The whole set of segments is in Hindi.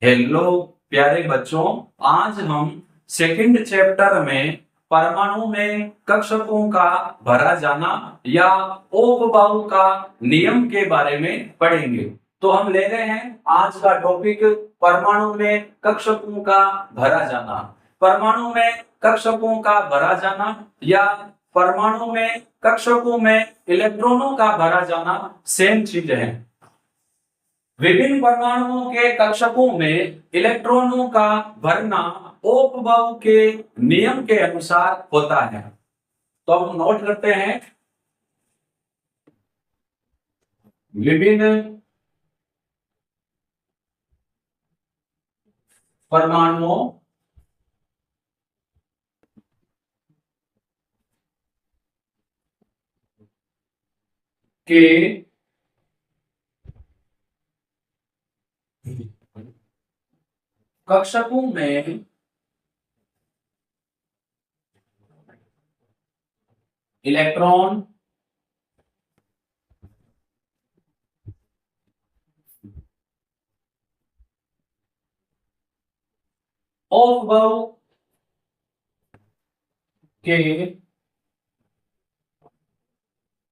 हेलो प्यारे बच्चों। आज हम सेकंड चैप्टर में परमाणु में कक्षकों का भरा जाना या ओहम का नियम के बारे में पढ़ेंगे। तो हम ले रहे हैं आज का टॉपिक परमाणु में कक्षकों का भरा जाना। परमाणु में कक्षकों का भरा जाना या परमाणु में कक्षकों में इलेक्ट्रॉनों का भरा जाना सेम चीज है। विभिन्न परमाणुओं के कक्षकों में इलेक्ट्रॉनों का भरना ओहम के नियम के अनुसार होता है। तो हम नोट करते हैं विभिन्न परमाणुओं के कक्षकों में इलेक्ट्रॉन ओहम के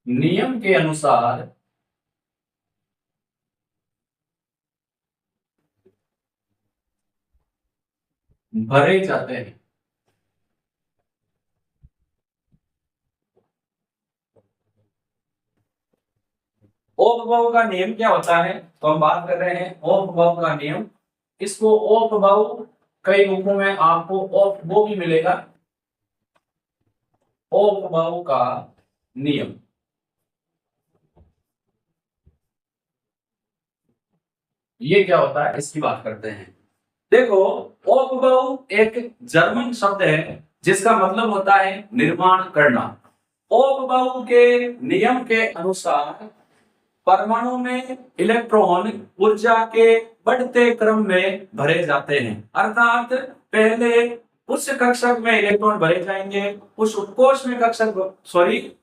नियम के अनुसार भरे जाते हैं। ओहम का नियम क्या होता है? तो हम बात कर रहे हैं ओहम का नियम। इसको ओहम कई रूपों में आपको ओहम भी मिलेगा। ओहम का नियम ये क्या होता है इसकी बात करते हैं। देखो, ओहम एक जर्मन शब्द है जिसका मतलब होता है निर्माण करना। ओहम के नियम के अनुसार परमाणु में इलेक्ट्रॉन ऊर्जा के बढ़ते क्रम में भरे जाते हैं। अर्थात पहले उस कक्षक में इलेक्ट्रॉन भरे जाएंगे, उस उपकोष में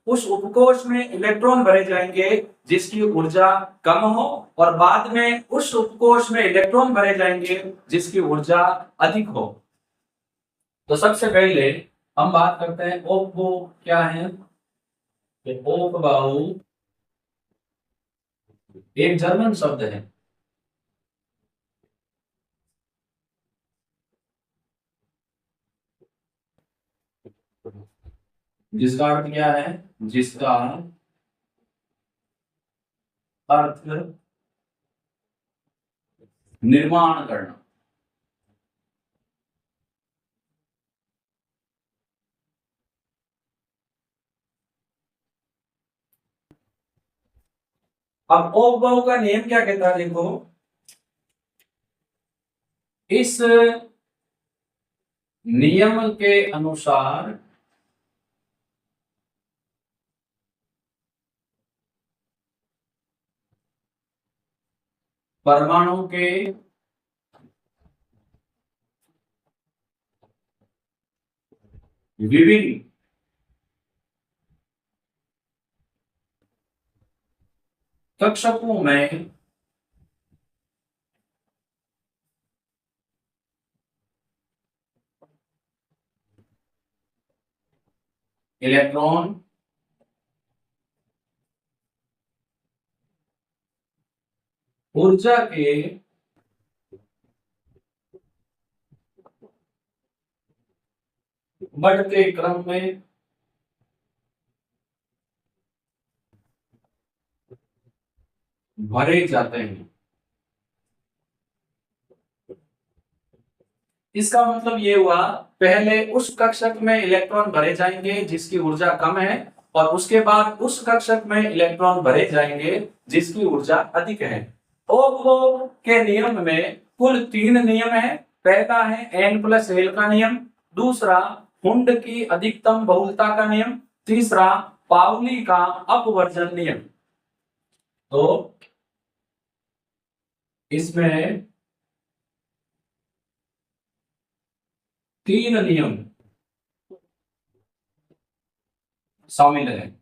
उस उपकोष में इलेक्ट्रॉन भरे जाएंगे जिसकी ऊर्जा कम हो, और बाद में उस उपकोष में इलेक्ट्रॉन भरे जाएंगे जिसकी ऊर्जा अधिक हो। तो सबसे पहले हम बात करते हैं ओहम क्या है। ओहम एक जर्मन शब्द है जिसका अर्थ क्या है? जिसका अर्थ निर्माण करना। अब ओहम का नियम क्या कहता है? देखो, इस नियम के अनुसार परमाणु के विभिन्न कक्षकों में इलेक्ट्रॉन ऊर्जा के बढ़ते क्रम में भरे जाते हैं। इसका मतलब ये हुआ, पहले उस कक्षक में इलेक्ट्रॉन भरे जाएंगे जिसकी ऊर्जा कम है, और उसके बाद उस कक्षक में इलेक्ट्रॉन भरे जाएंगे जिसकी ऊर्जा अधिक है। ओहम के नियम में कुल 3 नियम है। पहला है N+L का नियम, दूसरा हुंड की अधिकतम बहुलता का नियम, तीसरा पाउली का अपवर्जन नियम। तो इसमें 3 नियम शामिल है।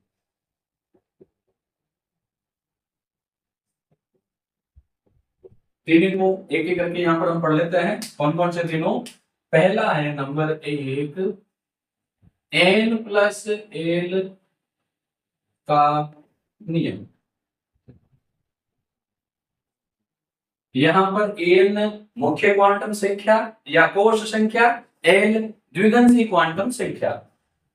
तीनों को एक एक करके यहाँ पर हम पढ़ लेते हैं। कौन कौन से तीनों? पहला है नंबर 1 n प्लस एल का नियम। यहाँ पर n मुख्य क्वांटम संख्या या कोश संख्या, l द्विघांसी क्वांटम संख्या।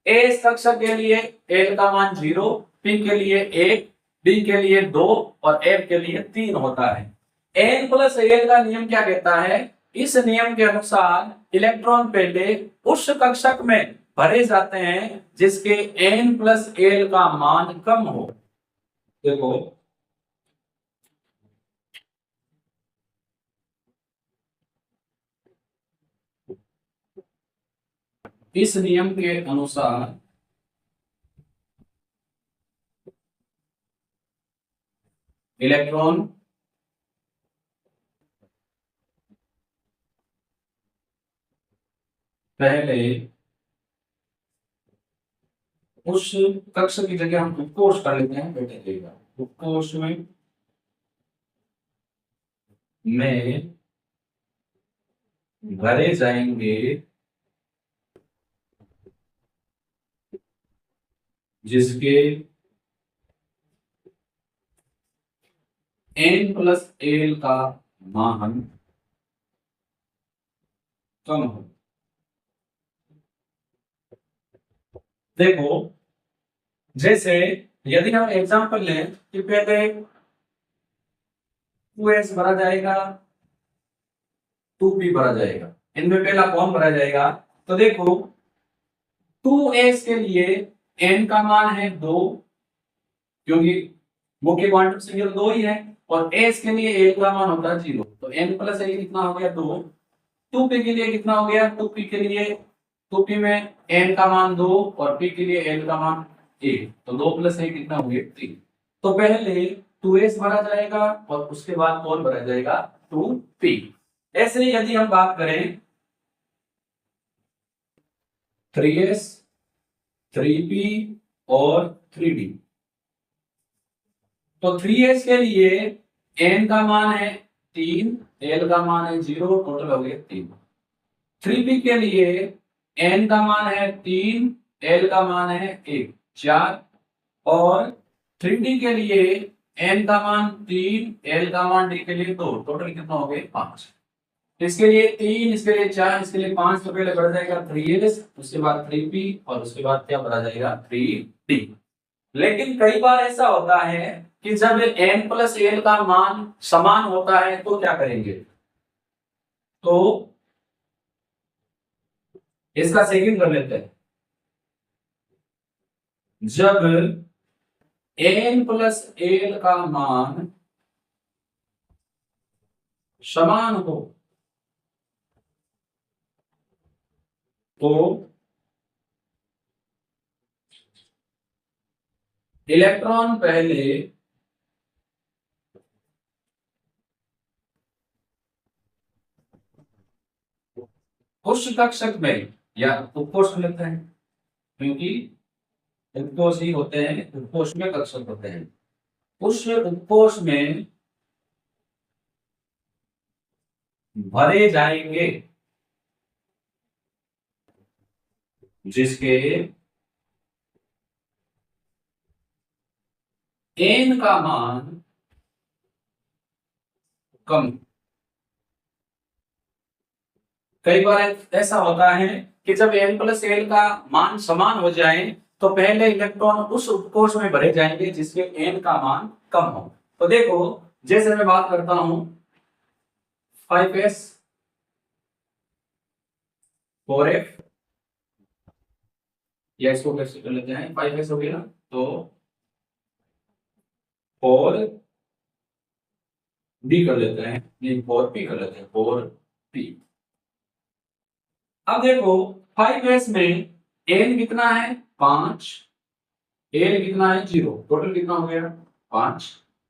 a कक्षा के लिए l का मान 0, p के लिए 1, d के लिए 2 और f के लिए 3 होता है। n प्लस l का नियम क्या कहता है? इस नियम के अनुसार इलेक्ट्रॉन पहले उस कक्षक में भरे जाते हैं जिसके n प्लस l का मान कम हो। देखो इस नियम के अनुसार इलेक्ट्रॉन पहले उस कक्ष की जगह हम उपकोष कर लेते हैं, बेटे देगा उपकोष में भरे जाएंगे जिसके n प्लस एल का मान कम हो। देखो जैसे यदि हम एग्जांपल लें कि पहले 2s भरा जाएगा, 2p भरा जाएगा, इनमें पहला कौन भरा जाएगा? तो देखो 2s के लिए n का मान है 2, क्योंकि मुख्य क्वांटम संख्या 2 ही है, और s के लिए a का मान होता है 0, तो n प्लस a कितना हो गया 2। 2p के लिए कितना हो गया? 2p के लिए 2p में n का मान 2 और p के लिए n का मान 1, तो 2 प्लस 1 कितना हो गया 3। तो पहले 2s भरा जाएगा और उसके बाद कौन भरा जाएगा? 2p। ऐसे ही यदि हम बात करें 3s, 3p और 3d, तो 3s के लिए n का मान है 3, l का मान है 0, टोटल हो गया 3। 3p के लिए n का मान है 3, l का मान है 1, 4, और 3d के लिए n का मान 3, l का मान d के लिए 2, टोटल कितना हो गया 5। इसके लिए 3, इसके लिए 4, इसके लिए 5, तो पहले बढ़ जाएगा 3s, उसके बाद 3p और उसके बाद क्या बढ़ा जाएगा? 3d। लेकिन कई बार ऐसा होता है कि जब n प्लस l का मान समान होता है तो क्या करेंगे? तो इसका सेकंड कर लेते हैं। जब n प्लस l का मान समान हो तो इलेक्ट्रॉन पहले उस कक्षक में या उपकोष में लेते हैं, क्योंकि उपकोष ही होते हैं, उपकोष में कक्षक होते हैं। उस उपकोष में भरे जाएंगे जिसके n का मान कम। कई बार ऐसा होता है कि जब n प्लस l का मान समान हो जाए तो पहले इलेक्ट्रॉन उस उपकोष में भरे जाएंगे जिसके n का मान कम हो। तो देखो जैसे मैं बात करता हूं 5s 4f, या इसको कैसे कर लेते हैं? 5s हो गया तो 4d कर लेते हैं, नहीं 4p कर लेते हैं, 4p। अब देखो 5s में n कितना है? 5, l कितना है? 0, टोटल कितना हो गया? 5।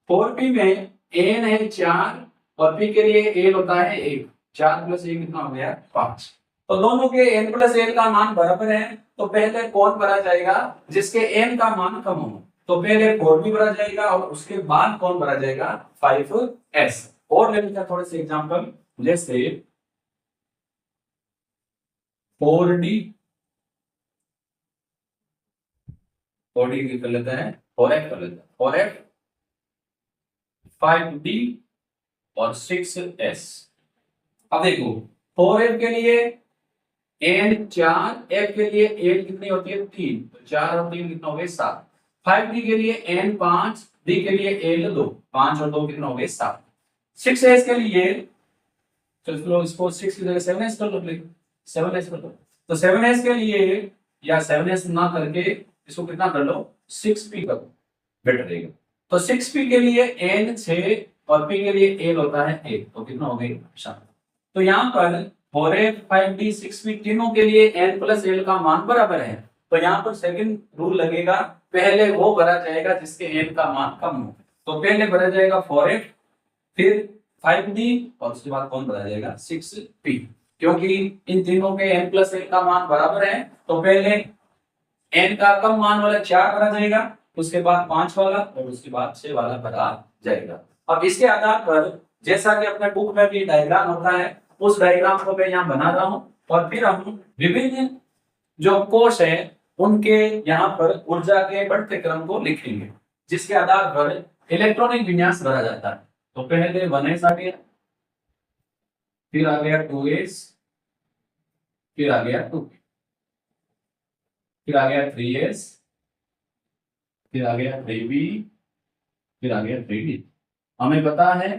4p में n है 4 और p के लिए l होता है 1, 4 प्लस 1 कितना हो गया? 5। तो दोनों के n प्लस l का मान बराबर है, तो पहले कौन भरा जाएगा? जिसके n का मान कम हो। तो पहले 4p भरा जाएगा और उसके बाद कौन भरा जाएगा? 5s। और ले लेते हैं थोड़े से एग्जांपल, जैसे 4D, 4D कर लेते हैं, 4F कर लेते हैं, 4F, 5D और 6S। अब देखो 4F के लिए एन 4, एफ के लिए एन कितनी होती है 3, तो 4 और 3 कितना हो गए 7। 5D के लिए एन 5, डी के लिए एल 2, 5 और 2 कितना हो गए 7। 6S के लिए चलो इसको 6 की जगह 7S कर लो, 7S कर लो। तो 7S के लिए या 7S ना करके इसको कितना कर लो 6P कर लो, बेटर रहेगा। तो 6P के लिए N 6 और P के लिए L होता है 1, तो कितना हो गई 7। तो यहाँ पर 4F 5D 6P तीनों के लिए N प्लस L का मान बराबर है, तो यहाँ पर सेकंड रूल लगेगा, पहले वो भरा जाएगा जिसके N का मान कम हो। तो पहले भरा जाएगा 4F, फिर 5D और उसके बाद कौन भरा जाएगा 6P, क्योंकि इन तीनों के n प्लस 1 का मान बराबर है। तो पहले n का कम मान वाला 4 भरा जाएगा, उसके बाद 5 वाला और उसके बाद 6 वाला भरा जाएगा। अब इसके आधार पर जैसा कि अपने बुक में भी डायग्राम होता है, उस डायग्राम को मैं यहाँ बना रहा हूँ और फिर हम विभिन्न जो कोष है उनके यहाँ पर ऊर्जा के बढ़ते क्रम को लिखेंगे, जिसके आधार पर इलेक्ट्रॉनिक विन्यास भरा जाता है। तो पहले 1s आ गया, फिर आ गया 2s, फिर आ गया 2p, फिर आ गया 3s, फिर आ गया 3b, फिर आ गया 3d। हमें पता है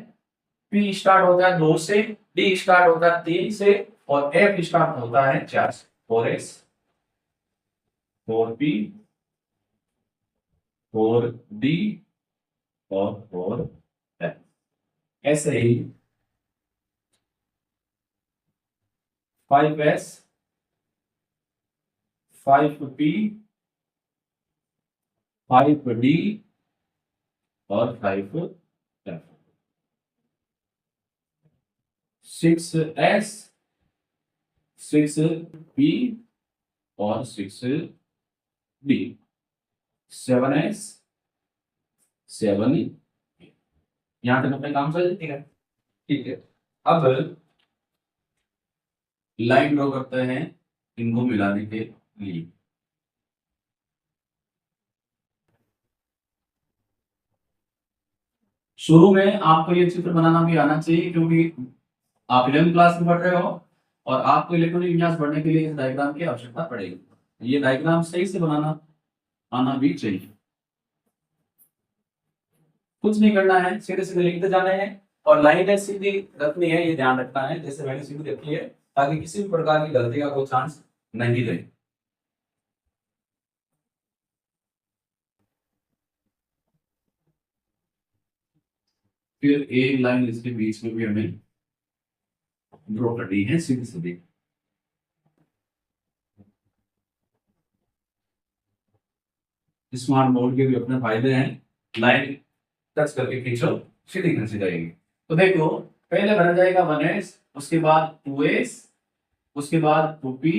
p स्टार्ट होता है 2 से, d स्टार्ट होता है 3 से और f स्टार्ट होता है 4 से। 4s, 4p, 4d और 4f। ऐसे ही 5s, 5p, 5d और 5f। 6s, 6p और 6d, 7s, 7। यहां तक अपने काम समझ ठीक है, ठीक है। अब लाइन ड्रॉ करते हैं इनको मिलाने के लिए। शुरू में आपको ये चित्र बनाना भी आना चाहिए, क्योंकि आप 11वीं क्लास में पढ़ रहे हो और आपको इलेक्ट्रॉनिक विन्यास पढ़ने के लिए इस डायग्राम की आवश्यकता पड़ेगी। ये डायग्राम सही से बनाना आना भी चाहिए। कुछ नहीं करना है, सीधे सीधे लिखते जाना है और लाइनें सीधी रखनी है, ये ध्यान रखना है जैसे मैंने सीधी रखी है, ताकि किसी भी प्रकार की गलती का कोई चांस नहीं रहे। फिर एक लाइन इसके बीच में भी हमें ड्रॉ करनी है सीधी सीधी। स्मार्ट बोर्ड के भी अपने फायदे हैं, लाइन टच करके खींचो सीधी खींची जाएगी। तो देखो पहले भरा जाएगा 1s, उसके बाद 2s, उसके बाद 2p,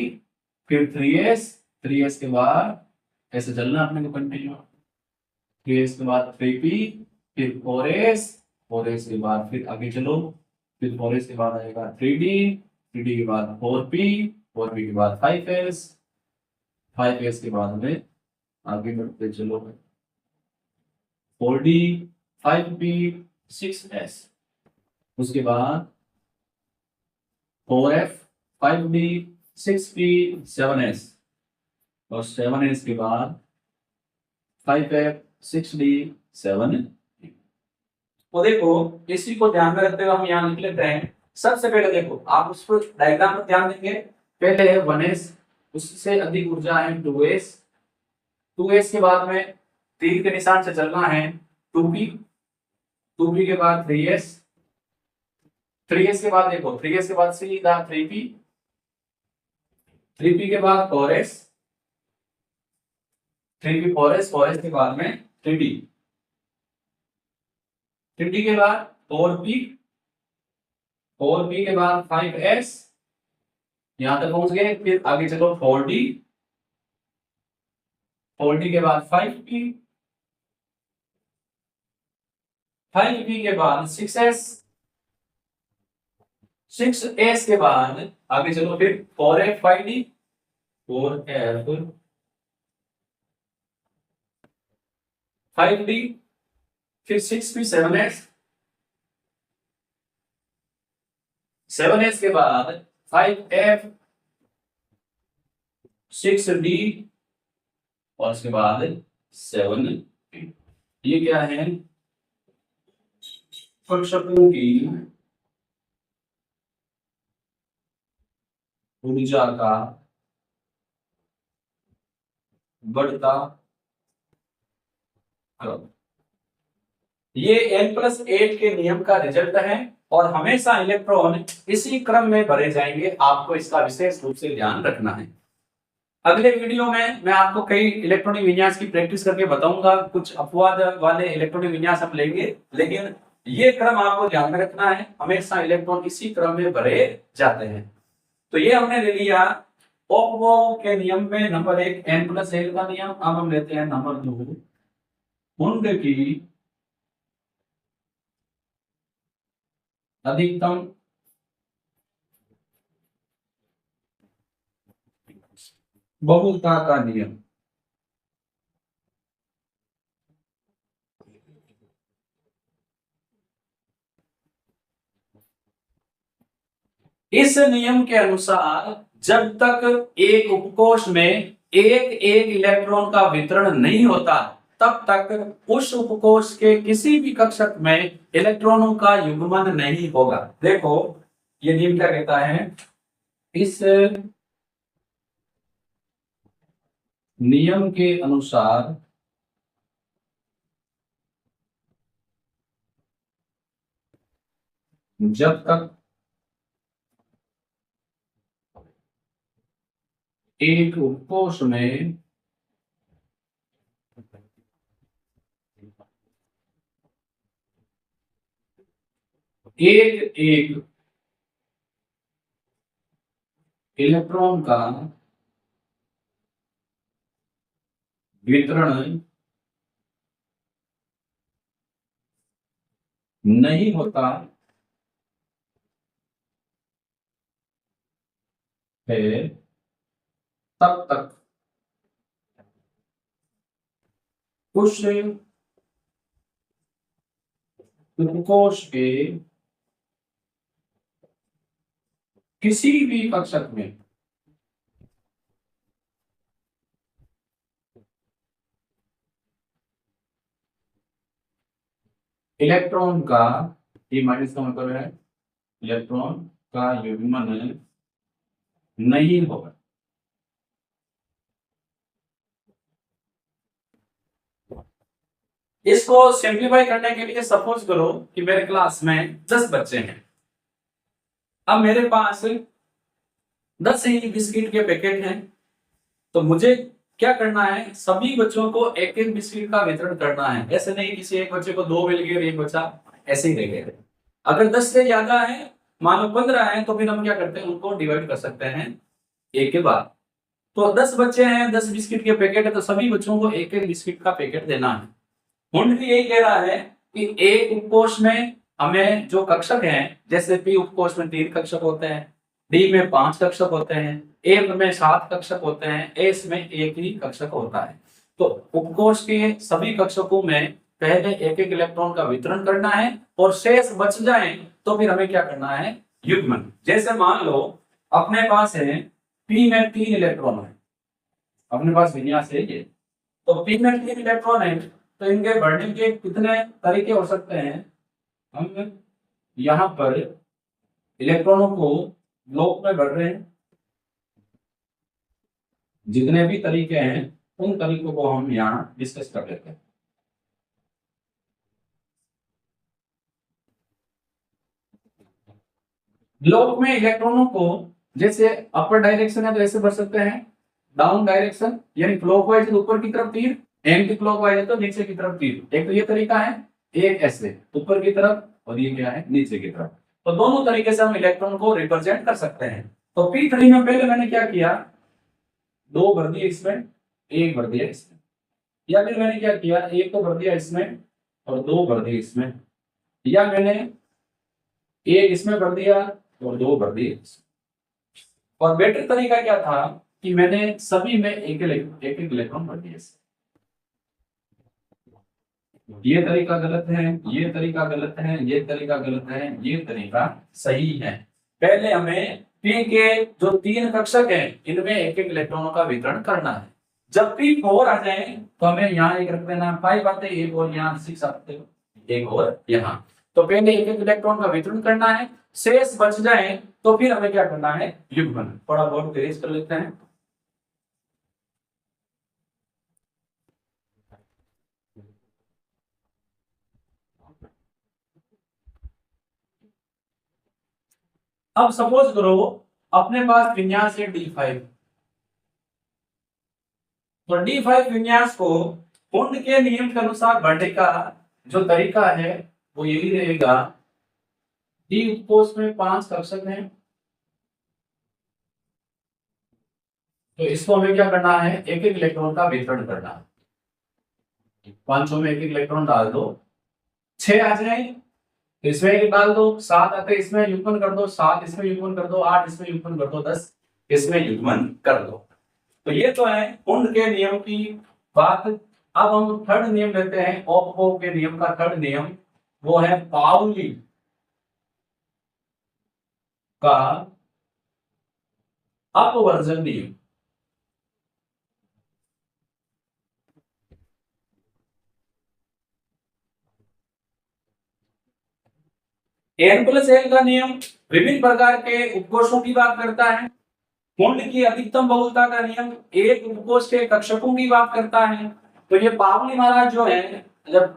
फिर 3s, 3s के बाद ऐसे चलना अपने को कंटिन्यू, 3s के बाद 3p, फिर 4s, 4s के बाद फिर आगे चलो, फिर 4s के बाद आएगा 3d, 3d के बाद 4p, 4p के बाद 5s, 5s के बाद हमें आगे बढ़ते चलो 4d, 5p, 6s, उसके बाद 4f, 5d, 6p, 7s और 7s के बाद 5f, 6d, 7। तो देखो इसी को ध्यान में रखते हुए हम यहाँ लिख लेते हैं। सबसे पहले देखो आप उस पर डायग्राम पर ध्यान देंगे, पहले है 1s, उससे अधिक ऊर्जा है 2s, 2s के बाद में तीर के निशान से चलना है 2p, 2p के बाद 3s, 3s के बाद देखो 3s के बाद सीधा 3p, 3p के बाद 4s, 3p 4s, 4s के बाद में 3d, 3d के बाद 4p, 4p के बाद 5s, यहां तक पहुंच गए। फिर आगे चलो 4d, 4d के बाद 5p, 5p के बाद 6s, 6s के बाद आगे चलो, फिर 4f 5d, 4f 5d, फिर 6p 7s, 7s के बाद 5f 6d, और उसके बाद 7p। ये क्या है? कक्षकों की ऊर्जा का बढ़ता क्रम। ये n+8 के नियम का रिजल्ट है, और हमेशा इलेक्ट्रॉन इसी क्रम में भरे जाएंगे। आपको इसका विशेष रूप से ध्यान रखना है। अगले वीडियो में मैं आपको कई इलेक्ट्रॉनिक विन्यास की प्रैक्टिस करके बताऊंगा। कुछ अपवाद वाले इलेक्ट्रॉनिक विन्यास हम लेंगे, लेकिन ये क्रम आपको ध्यान में रखना है। हमेशा इलेक्ट्रॉन इसी क्रम में भरे जाते हैं। तो ये हमने ले लिया ओप्पो के नियम में नंबर 1 n+1 का नियम। अब हम लेते हैं नंबर 2 कुंड की अधिकतम बहुलता का नियम। इस नियम के अनुसार जब तक एक उपकोष में एक इलेक्ट्रॉन का वितरण नहीं होता, तब तक उस उपकोष के किसी भी कक्षक में इलेक्ट्रॉनों का युग्मन नहीं होगा। देखो ये नियम क्या कहता है? इस नियम के अनुसार जब तक एक उपकोष में एक इलेक्ट्रॉन का वितरण नहीं होता है, तब तक उस उपकोष के किसी भी कक्षक में इलेक्ट्रॉन का, ये माइनस का मतलब है इलेक्ट्रॉन का युग्मन नहीं होगा। इसको सिंप्लीफाई करने के लिए सपोज करो कि मेरे क्लास में 10 बच्चे हैं। अब मेरे पास 10 ही बिस्किट के पैकेट हैं, तो मुझे क्या करना है? सभी बच्चों को एक एक बिस्किट का वितरण करना है। ऐसे नहीं किसी एक बच्चे को 2 मिल गए और एक बच्चा ऐसे ही रह गया। अगर 10 से ज्यादा है, मान लो 15 है, तो फिर हम क्या करते हैं? उनको डिवाइड कर सकते हैं एक के बाद। तो 10 बच्चे हैं, 10 बिस्किट के पैकेट है, तो सभी बच्चों को एक एक बिस्किट का पैकेट देना है। हुंड भी यही कह रहा है कि एक उपकोष में हमें जो कक्षक हैं, जैसे पी उपकोष में 3 कक्षक होते हैं, डी में 5 कक्षक होते हैं, ए में 7 कक्षक होते हैं, एस में एक ही कक्षक होता है। तो उपकोष के सभी कक्षकों में पहले एक एक इलेक्ट्रॉन का वितरण करना है, और शेष बच जाए तो फिर हमें क्या करना है? युग्मन। जैसे मान लो अपने पास है पी में 3 इलेक्ट्रॉन है, अपने पास विन्यास है ये, तो पी में 3 इलेक्ट्रॉन है, तो इनके बढ़ने के कितने तरीके हो सकते हैं? हम यहाँ पर इलेक्ट्रॉनों को ब्लॉक में बढ़ रहे हैं, जितने भी तरीके हैं उन तरीकों को हम यहाँ डिस्कस कर लेते हैं। ब्लॉक में इलेक्ट्रॉनों को जैसे अपर डायरेक्शन है तो ऐसे बढ़ सकते हैं, डाउन डायरेक्शन यानी क्लॉकवाइज ऊपर की तरफ तीर, एंटी क्लॉकवाइज है तो नीचे की तरफ तीर। एक तो ये तरीका है, एक ऐसे ऊपर की तरफ, और ये क्या है? नीचे की तरफ। तो दोनों तरीके से हम इलेक्ट्रॉन को रिप्रेजेंट कर सकते हैं। तो P3 में पहले मैंने क्या किया? 2 भर दिए इसमें, 1 भर दिया इसमें, या फिर मैंने क्या किया? 1 को भर दिया इसमें और 2 भर दिए इसमें, या मैंने 1 इसमें भर दिया और 2 भर दिए। और बेटर तरीका क्या था कि मैंने सभी में एक एक इलेक्ट्रॉन भर दिए। ये तरीका गलत है, ये तरीका गलत है, ये तरीका गलत है, ये तरीका सही है। पहले हमें पी के जो 3 कक्षक हैं इनमें एक एक इलेक्ट्रॉनों का वितरण करना है। जब पी 4 आ जाए तो हमें यहाँ एक रख देना, 5 आते एक और यहाँ 6 आते एक और यहाँ। तो पहले एक एक इलेक्ट्रॉन का वितरण करना है, शेष बच जाए तो फिर हमें क्या करना है, युग्मन। थोड़ा बहुत तेज कर लेते हैं। अब सपोज करो अपने पास विन्यास है D5, तो D5 विन्यास को कुंड के नियम के अनुसार भरने का जो तरीका है वो यही रहेगा। डी उत्कोष में 5 कक्षक हैं, तो इसको हमें क्या करना है, एक एक इलेक्ट्रॉन का वितरण करना है। 5 में एक एक इलेक्ट्रॉन डाल दो, 6 आ जाए तो इसमें एक डाल दो, 7 आते इसमें युग्मन कर दो, 7 इसमें युग्मन कर दो, 8 इसमें युग्मन कर दो, 10 इसमें युग्मन कर दो। तो ये तो है कुंड के नियम की बात। अब हम थर्ड नियम लेते हैं, ओप्पो के नियम का थर्ड नियम, वो है पाउली का अपवर्जन नियम। n प्लस एल का नियम विभिन्न प्रकार के उपकोषों की बात करता है। कुंड की अधिकतम बहुलता का नियम एक उपकोष के कक्षकों की बात करता है। तो ये पावली महाराज जो है, जब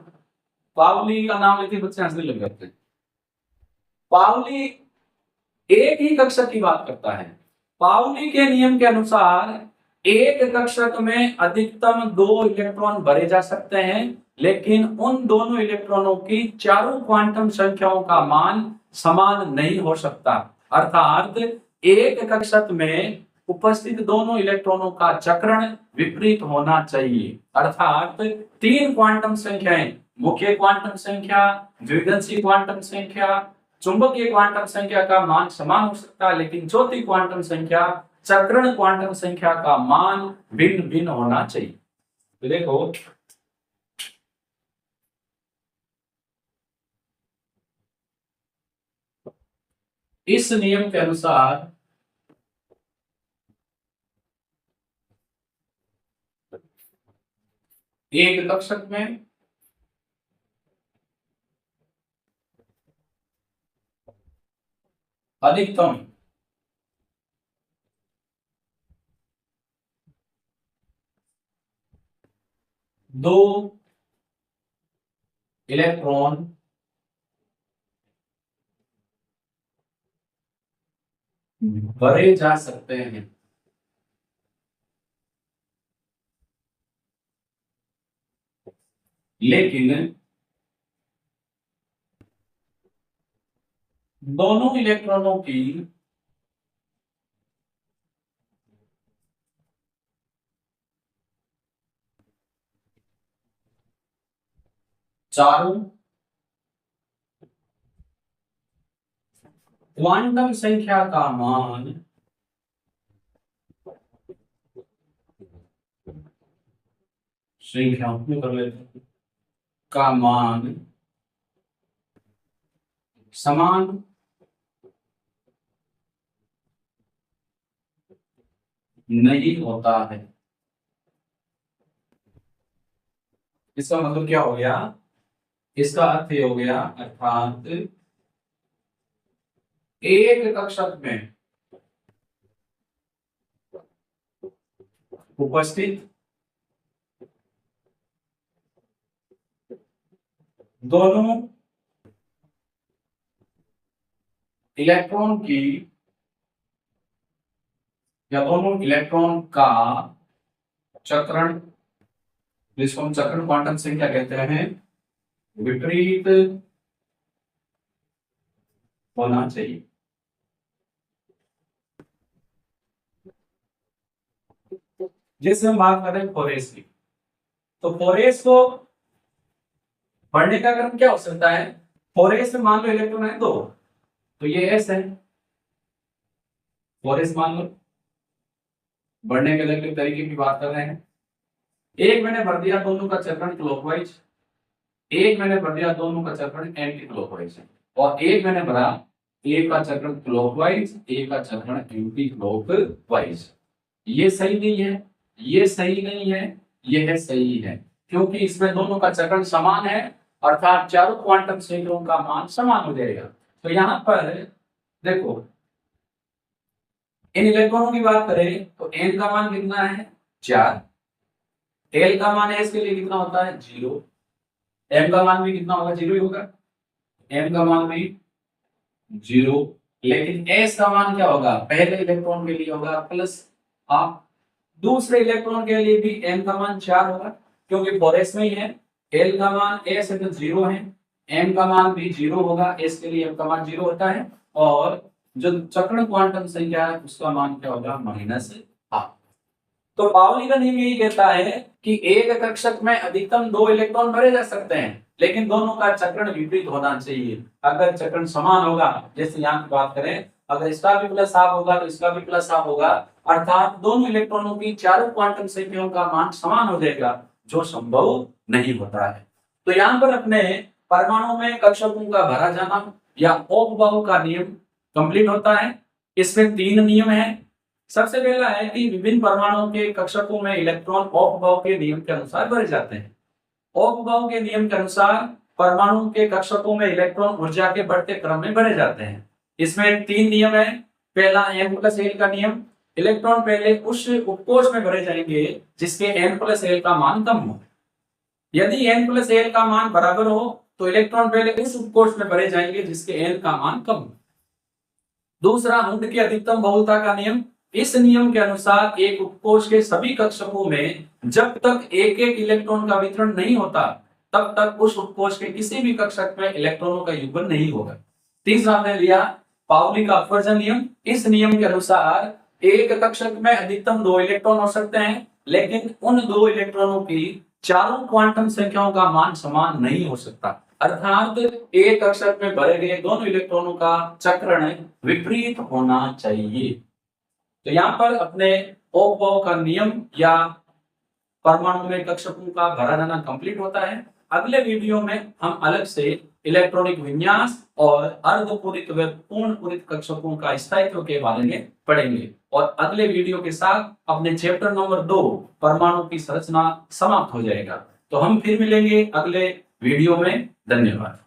पावली का नाम लेते बच्चे हंसने लग जाते हैं। पावली एक ही कक्षक की बात करता है। पावली के नियम के अनुसार एक कक्षक में अधिकतम 2 इलेक्ट्रॉन भरे जा सकते हैं, लेकिन उन दोनों इलेक्ट्रॉनों की चारों क्वांटम संख्याओं का मान समान नहीं हो सकता। अर्थात एक कक्षक में उपस्थित दोनों इलेक्ट्रॉनों का चक्रण विपरीत होना चाहिए। अर्थात 3 क्वांटम संख्याएं, मुख्य क्वांटम संख्या, द्विघांसी क्वांटम संख्या, चुंबकीय क्वांटम संख्या का मान समान हो सकता है, लेकिन चौथी क्वांटम संख्या, चक्रण क्वांटम संख्या का मान भिन्न भिन्न होना चाहिए। तो देखो इस नियम के अनुसार एक कक्षक में अधिकतम 2 इलेक्ट्रॉन भरे जा सकते हैं। लेकिन दोनों इलेक्ट्रॉनों की चारों क्वांटम संख्या का मान संख्याओं में कर लेते हैं, का मान समान नहीं होता है। इसका मतलब क्या हो गया, इसका अर्थ ये हो गया, अर्थात एक कक्षक में उपस्थित दोनों इलेक्ट्रॉन की या दोनों इलेक्ट्रॉन का चक्रण, जिसको हम चक्रण क्वांटम संख्या कहते हैं, विपरीत होना चाहिए। जैसे हम बात कर रहे हैं फोरेस की, तो फोरेस को बढ़ने का क्रम क्या हो सकता है, फोरेस में मान लो इलेक्ट्रॉन है 2, तो ये एस है, 4s मान लो। बढ़ने के अलग अलग तरीके की बात कर रहे हैं। एक मैंने भर दिया दोनों का चक्रण क्लॉकवाइज, एक मैंने भर दिया दोनों का चक्रण एंटी क्लॉकवाइज, और एक मैंने भरा एक का चक्रण क्लॉकवाइज, एक का चक्रण एंटी क्लॉकवाइज। ये सही नहीं है, ये सही नहीं है, ये है सही है, क्योंकि इसमें दोनों का चक्रण समान है, अर्थात चारों क्वांटम संख्याओं का मान समान हो जाएगा। तो यहां पर देखो, इन इलेक्ट्रॉनों की बात करें तो n का मान कितना है 4, l का मान s के लिए कितना होता है 0, m का मान भी कितना होगा 0 ही होगा, m का मान भी 0, लेकिन s का मान क्या होगा, पहले इलेक्ट्रॉन के लिए होगा प्लस हाफ, दूसरे इलेक्ट्रॉन के लिए भी m का मान 4 होगा, क्योंकि 4s में ही है। l का मान s है तो 0 है, m का मान भी 0 होगा, s के लिए m का मान 0 होता है, और जो चक्रण क्वांटम संख्या है उसका मान क्या होगा माइनस हाफ। तो पाउली का नियम यही कहता है कि एक कक्षक में अधिकतम 2 इलेक्ट्रॉन भरे जा सकते हैं, लेकिन दोनों का चक्रण विपरीत होना चाहिए। अगर चक्रण समान होगा, जैसे यहाँ की बात करें, अगर इसका भी प्लस हाफ होगा तो इसका भी प्लस हाफ होगा, अर्थात दोनों इलेक्ट्रॉनों की चारों क्वांटम संख्याओं का मान समान हो जाएगा, जो संभव नहीं होता है। तो यहाँ पर अपने परमाणु में कक्षकों का भरा जाना या ओक-बाउ का नियम कंप्लीट होता है। इसमें 3 नियम हैं। सबसे पहला है कि विभिन्न परमाणुओं के कक्षकों में इलेक्ट्रॉन ओक-बाउ के नियम के अनुसार भरे जाते हैं। ओक-बाउ के नियम के अनुसार परमाणु के कक्षकों में इलेक्ट्रॉन ऊर्जा के बढ़ते क्रम में भरे जाते हैं। इसमें 3 नियम है। पहला n+l का नियम, इलेक्ट्रॉन पहले उस उपकोष में भरे जाएंगे जिसके n+l का मान कम हो। यदि n+l का मान बराबर हो तो इलेक्ट्रॉन पहले उस उपकोष में भरे जाएंगे जिसके n का मान कम हो। दूसरा, हुंड की अधिकतम बहुलता का नियम। इस नियम के अनुसार एक उपकोष के सभी कक्षकों में जब तक एक एक इलेक्ट्रॉन का वितरण नहीं होता तब तक उस उपकोष के किसी भी कक्षक में इलेक्ट्रॉनों का युग्मन नहीं होगा। तीसरा हमने लिया पाउली का अपवर्जन नियम। इस नियम के अनुसार एक कक्षक में अधिकतम 2 इलेक्ट्रॉन हो सकते हैं, लेकिन उन 2 इलेक्ट्रॉनों की चारों क्वांटम संख्याओं का मान समान नहीं हो सकता, अर्थात एक कक्षक में भरे गए दोनों इलेक्ट्रॉनों का चक्रण विपरीत होना चाहिए। तो यहाँ पर अपने ओक-बाउ का नियम या परमाणु में कक्षकों का भरा जाना कंप्लीट होता है। अगले वीडियो में हम अलग से इलेक्ट्रॉनिक विन्यास और अर्धपूरित व पूर्ण पूरित कक्षकों का स्थायित्व के बारे में पढ़ेंगे, और अगले वीडियो के साथ अपने चैप्टर नंबर 2 परमाणु की संरचना समाप्त हो जाएगा। तो हम फिर मिलेंगे अगले वीडियो में। धन्यवाद।